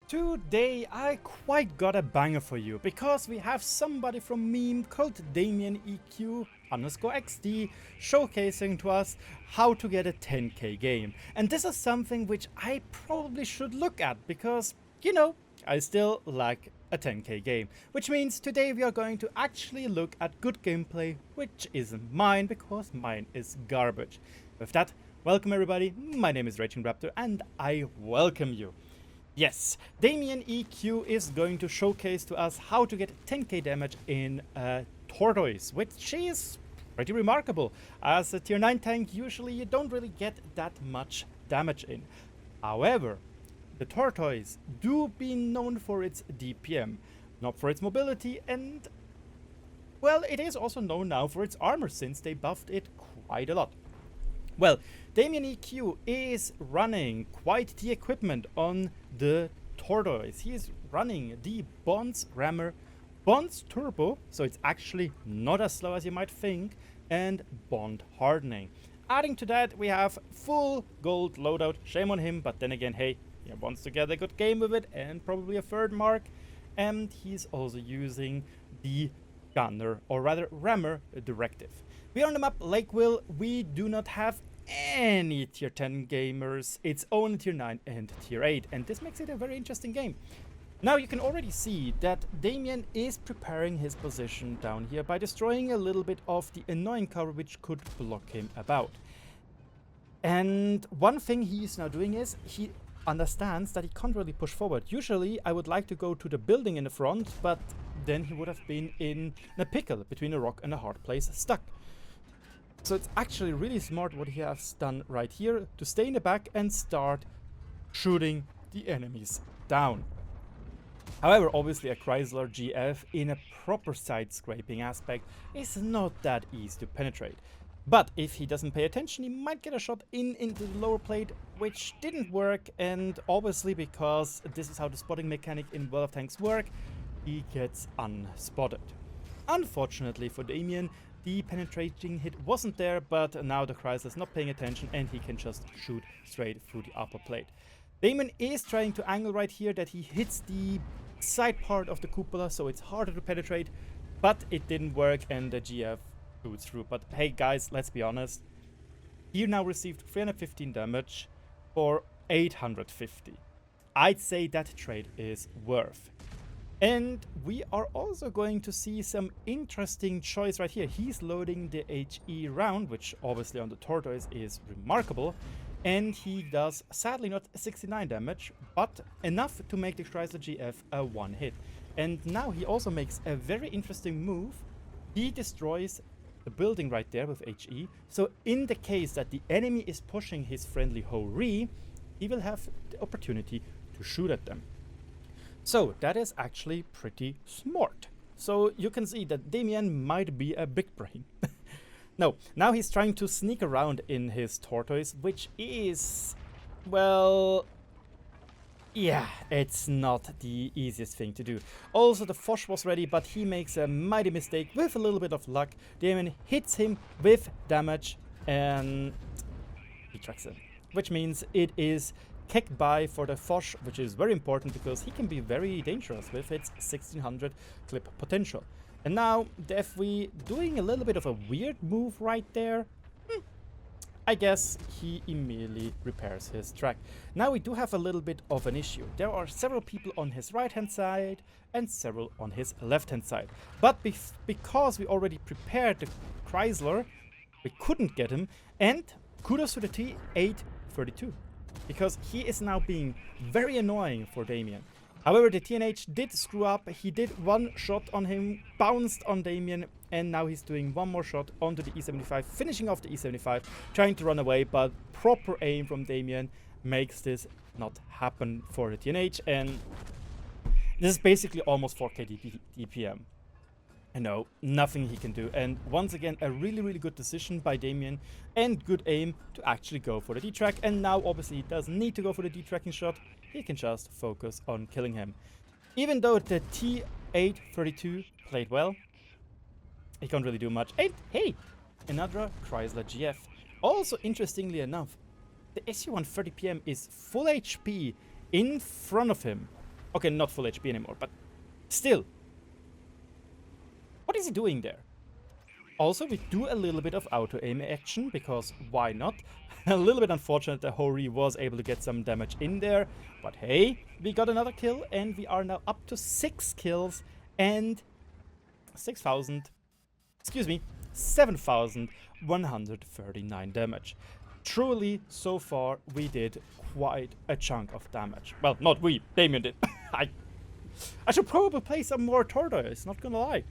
Today I quite got a banger for you, because we have somebody from meme called Damien EQ_XD showcasing to us how to get a 10k game. And this is something which I probably should look at, because, you know, I still like a 10k game. Which means today we are going to actually look at good gameplay, which isn't mine, because mine is garbage. With that, welcome everybody, my name is RagingRaptor and I welcome you. Yes, Damien EQ is going to showcase to us how to get 10k damage in Tortoise, which is pretty remarkable. As a tier 9 tank, usually you don't really get that much damage in. However, the Tortoise do be known for its DPM, not for its mobility, and well, it is also known now for its armor since they buffed it quite a lot. Well, Damien EQ is running quite the equipment on the Tortoise. He is running the Bonds Rammer, Bonds Turbo, so it's actually not as slow as you might think, and Bond Hardening. Adding to that, we have full gold loadout. Shame on him, but then again, hey, he wants to get a good game with it and probably a third mark. And he's also using the Gunner, or rather Rammer Directive. We are on the map Lakeville. We do not have any tier 10 gamers. It's only tier 9 and tier 8, and this makes it a very interesting game. Now you can already see that Damien is preparing his position down here by destroying a little bit of the annoying cover which could block him about. And one thing he's now doing is he understands that he can't really push forward. Usually I would like to go to the building in the front, but then he would have been in a pickle between a rock and a hard place, stuck. So it's actually really smart what he has done right here, to stay in the back and start shooting the enemies down. However, obviously a Chrysler GF in a proper side scraping aspect is not that easy to penetrate. But if he doesn't pay attention, he might get a shot into the lower plate, which didn't work, and obviously because this is how the spotting mechanic in World of Tanks work, he gets unspotted. Unfortunately for Damien, the penetrating hit wasn't there, but now the Chrysler is not paying attention and he can just shoot straight through the upper plate. Damien is trying to angle right here that he hits the side part of the cupola, so it's harder to penetrate, but it didn't work and the GF shoots through. But hey guys, let's be honest, he now received 315 damage for 850. I'd say that trade is worth. And we are also going to see some interesting choice right here. He's loading the HE round, which obviously on the Tortoise is remarkable. And he does, sadly, not 69 damage, but enough to make the Chrysler GF a one hit. And now he also makes a very interesting move. He destroys the building right there with HE. So in the case that the enemy is pushing his friendly Ho-Ri, he will have the opportunity to shoot at them. So that is actually pretty smart. So you can see that Damien might be a big brain. No, now he's trying to sneak around in his Tortoise, which is, well, yeah, it's not the easiest thing to do. Also, the Foch was ready, but he makes a mighty mistake. With a little bit of luck, Damien hits him with damage and he tracks him, which means it is kicked by for the Foch, which is very important because he can be very dangerous with its 1600 clip potential. And now the FV doing a little bit of a weird move right there. I guess he immediately repairs his track. Now we do have a little bit of an issue. There are several people on his right hand side and several on his left hand side. But because we already prepared the Chrysler, we couldn't get him. And kudos to the T832. Because he is now being very annoying for Damien. However, the TNH did screw up. He did one shot on him, bounced on Damien, and now he's doing one more shot onto the E75, finishing off the E75, trying to run away, but proper aim from Damien makes this not happen for the TNH, and this is basically almost 4k DPM. And no, nothing he can do. And once again, a really, really good decision by Damien and good aim to actually go for the D-track. And now, obviously, he doesn't need to go for the D-tracking shot. He can just focus on killing him. Even though the T832 played well, he can't really do much. And hey, another Chrysler GF. Also, interestingly enough, the SU-130PM is full HP in front of him. Okay, not full HP anymore, but still. What is he doing there? Also, we do a little bit of auto-aim action, because why not? A little bit unfortunate that Hori was able to get some damage in there, but hey, we got another kill, and we are now up to 6 kills and 7,139 damage. Truly, so far, we did quite a chunk of damage. Well, not we, Damien did. I should probably play some more Tortoise, not gonna lie.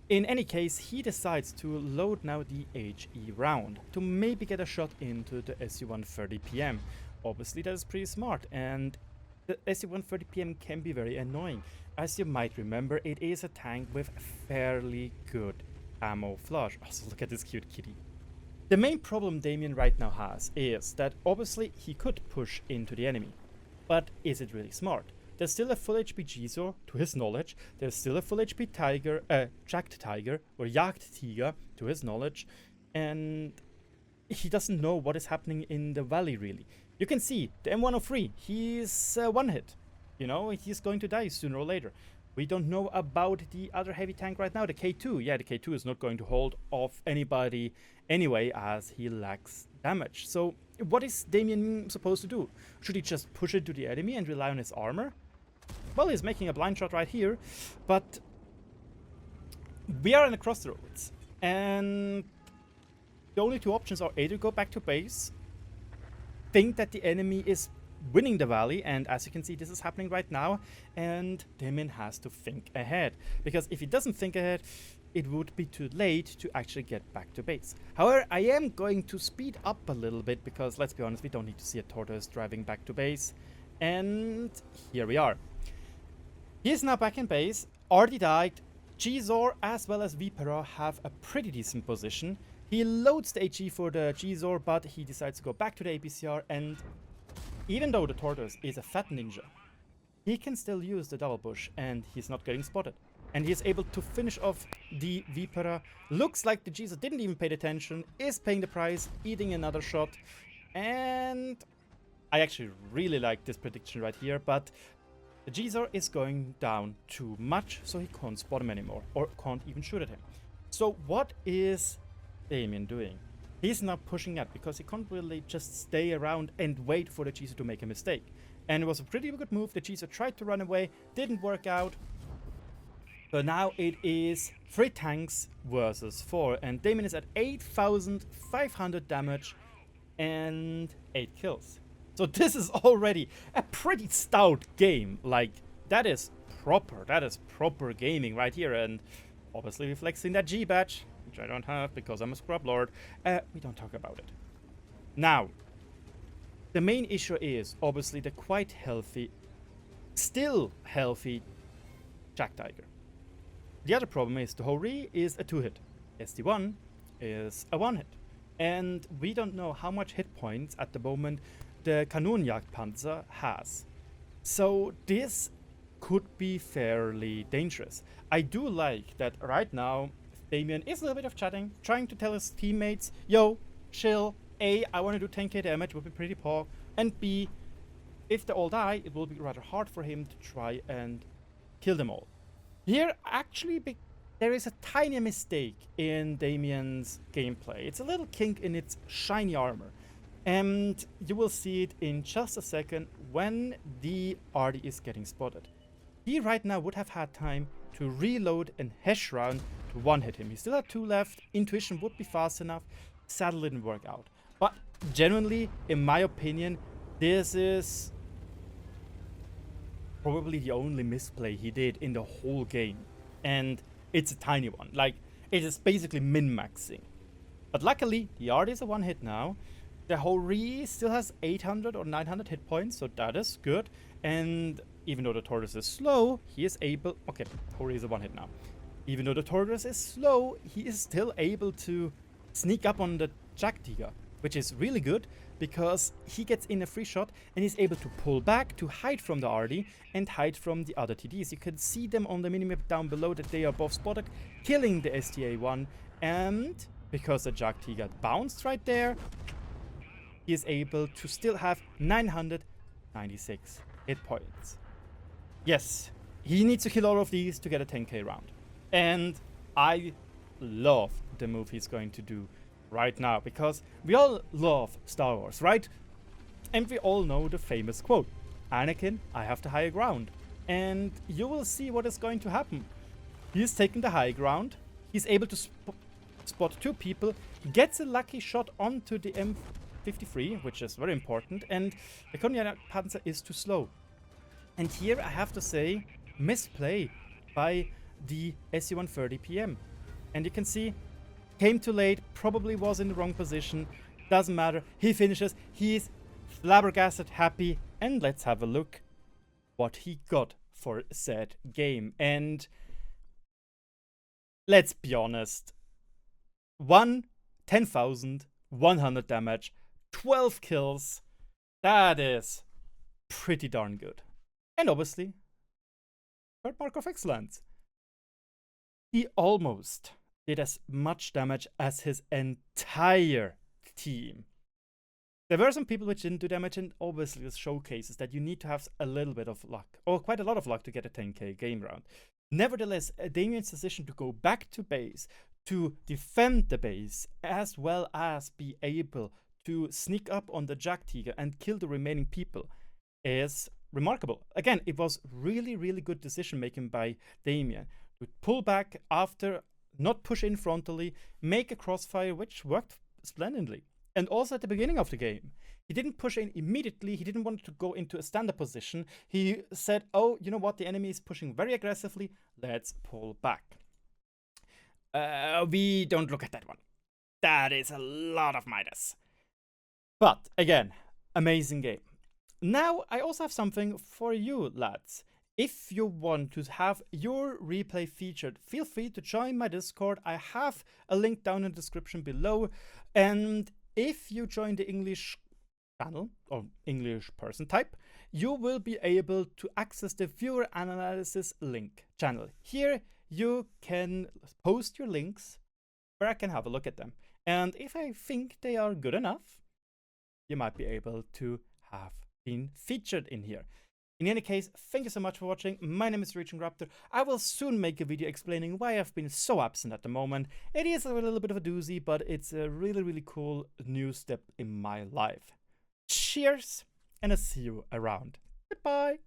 In any case, he decides to load now the HE round to maybe get a shot into the SU-130 PM. Obviously, that is pretty smart, and the SU-130 PM can be very annoying. As you might remember, it is a tank with fairly good ammo flush. Also, look at this cute kitty. The main problem Damien right now has is that obviously he could push into the enemy, but is it really smart? There's still a full HP Gisor, to his knowledge. There's still a full HP Tiger, Jagd Tiger, or Jagd Tiger, to his knowledge. And he doesn't know what is happening in the valley, really. You can see, the M103, he's one hit. You know, he's going to die sooner or later. We don't know about the other heavy tank right now, the K2. Yeah, the K2 is not going to hold off anybody anyway, as he lacks damage. So, what is Damien supposed to do? Should he just push into the enemy and rely on his armor? Well, he's making a blind shot right here, but we are in a crossroads, and the only two options are either go back to base, think that the enemy is winning the valley, and as you can see, this is happening right now, and Damien has to think ahead, because if he doesn't think ahead, it would be too late to actually get back to base. However, I am going to speed up a little bit, because let's be honest, we don't need to see a Tortoise driving back to base, and here we are. He is now back in base, already died. Gisor as well as Vipera have a pretty decent position. He loads the HE for the Gisor, but he decides to go back to the APCR, and even though the Tortoise is a fat ninja, he can still use the double push, and he's not getting spotted. And he is able to finish off the Vipera. Looks like the Gisor didn't even pay attention, is paying the price, eating another shot, and I actually really like this prediction right here, but the Gisor is going down too much, so he can't spot him anymore, or can't even shoot at him. So what is Damien doing? He's now pushing up, because he can't really just stay around and wait for the Gisor to make a mistake. And it was a pretty good move. The Gisor tried to run away, didn't work out. So now it is 3 tanks versus 4, and Damien is at 8,500 damage and 8 kills. So this is already a pretty stout game. Like, that is proper gaming right here. And obviously reflecting that G badge, which I don't have because I'm a scrub lord. We don't talk about it. Now, the main issue is obviously the quite healthy, still healthy Jagd Tiger. The other problem is the Hori is a 2-hit. SD1 is a 1-hit. And we don't know how much hit points at the moment the Kanonjagdpanzer has. So this could be fairly dangerous. I do like that right now Damien is a little bit of chatting, trying to tell his teammates, yo, chill, A, I want to do 10k damage, would be pretty poor, and B, if they all die, it will be rather hard for him to try and kill them all. Here, actually, there is a tiny mistake in Damien's gameplay. It's a little kink in its shiny armor. And you will see it in just a second when the RD is getting spotted. He right now would have had time to reload and Hesh round to one-hit him. He still had 2 left. Intuition would be fast enough. Saddle didn't work out. But genuinely, in my opinion, this is probably the only misplay he did in the whole game. And it's a tiny one. Like, it is basically min-maxing. But luckily, the RD is a one-hit now. The Hori still has 800 or 900 hit points, so that is good. And even though the Tortoise is slow, he is able... Okay, Hori is a one-hit now. Even though the Tortoise is slow, he is still able to sneak up on the Jagd Tiger, which is really good, because he gets in a free shot and he's able to pull back to hide from the RD and hide from the other TDs. You can see them on the minimap down below that they are both spotted, killing the STA-1, and because the Jagd Tiger bounced right there, he is able to still have 996 hit points. Yes, he needs to kill all of these to get a 10k round. And I love the move he's going to do right now, because we all love Star Wars, right? And we all know the famous quote, Anakin, I have the higher ground. And you will see what is going to happen. He's taking the high ground. He's able to spot two people, gets a lucky shot onto the M53, which is very important, and the Konya Panzer is too slow. And here I have to say, misplay by the SU-130 PM. And you can see, came too late, probably was in the wrong position, doesn't matter, he finishes, he's flabbergasted, happy, and let's have a look what he got for said game. And let's be honest, 10,100 damage, 12 kills, that is pretty darn good. And obviously, third mark of excellence. He almost did as much damage as his entire team. There were some people which didn't do damage, and obviously this showcases that you need to have a little bit of luck, or quite a lot of luck, to get a 10k game round. Nevertheless, Damien's decision to go back to base, to defend the base, as well as be able to sneak up on the Jagdtiger and kill the remaining people, is remarkable. Again, it was really, really good decision making by Damien to pull back after, not push in frontally, make a crossfire, which worked splendidly. And also at the beginning of the game, he didn't push in immediately. He didn't want to go into a standard position. He said, oh, you know what? The enemy is pushing very aggressively. Let's pull back. We don't look at that one. That is a lot of minus. But again, amazing game. Now, I also have something for you, lads. If you want to have your replay featured, feel free to join my Discord. I have a link down in the description below. And if you join the English channel, or English person type, you will be able to access the viewer analysis link channel. Here, you can post your links where I can have a look at them. And if I think they are good enough, you might be able to have been featured in here. In any case, thank you so much for watching. My name is RagingRaptor. I will soon make a video explaining why I've been so absent at the moment. It is a little bit of a doozy, but it's a really, really cool new step in my life. Cheers, and I'll see you around. Goodbye.